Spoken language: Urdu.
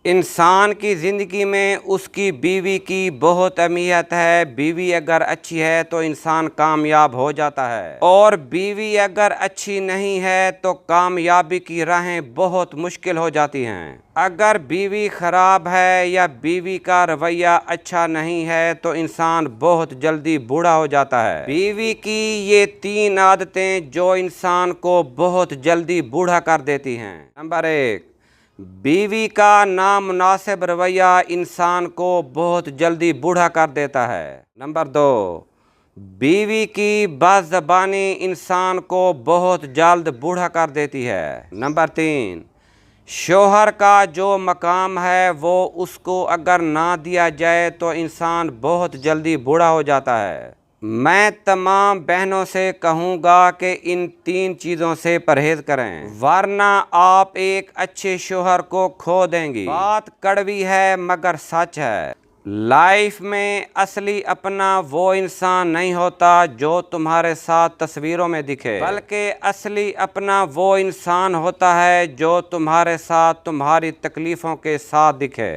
انسان کی زندگی میں اس کی بیوی کی بہت اہمیت ہے۔ بیوی اگر اچھی ہے تو انسان کامیاب ہو جاتا ہے، اور بیوی اگر اچھی نہیں ہے تو کامیابی کی راہیں بہت مشکل ہو جاتی ہیں۔ اگر بیوی خراب ہے یا بیوی کا رویہ اچھا نہیں ہے تو انسان بہت جلدی بوڑھا ہو جاتا ہے۔ بیوی کی یہ 3 عادتیں جو انسان کو بہت جلدی بوڑھا کر دیتی ہیں۔ نمبر 1، بیوی کا نامناسب رویہ انسان کو بہت جلدی بوڑھا کر دیتا ہے۔ نمبر 2، بیوی کی بد زبانی انسان کو بہت جلد بوڑھا کر دیتی ہے۔ نمبر 3، شوہر کا جو مقام ہے وہ اس کو اگر نہ دیا جائے تو انسان بہت جلدی بوڑھا ہو جاتا ہے۔ میں تمام بہنوں سے کہوں گا کہ ان 3 چیزوں سے پرہیز کریں، ورنہ آپ ایک اچھے شوہر کو کھو دیں گی۔ بات کڑوی ہے مگر سچ ہے۔ لائف میں اصلی اپنا وہ انسان نہیں ہوتا جو تمہارے ساتھ تصویروں میں دکھے، بلکہ اصلی اپنا وہ انسان ہوتا ہے جو تمہارے ساتھ تمہاری تکلیفوں کے ساتھ دکھے۔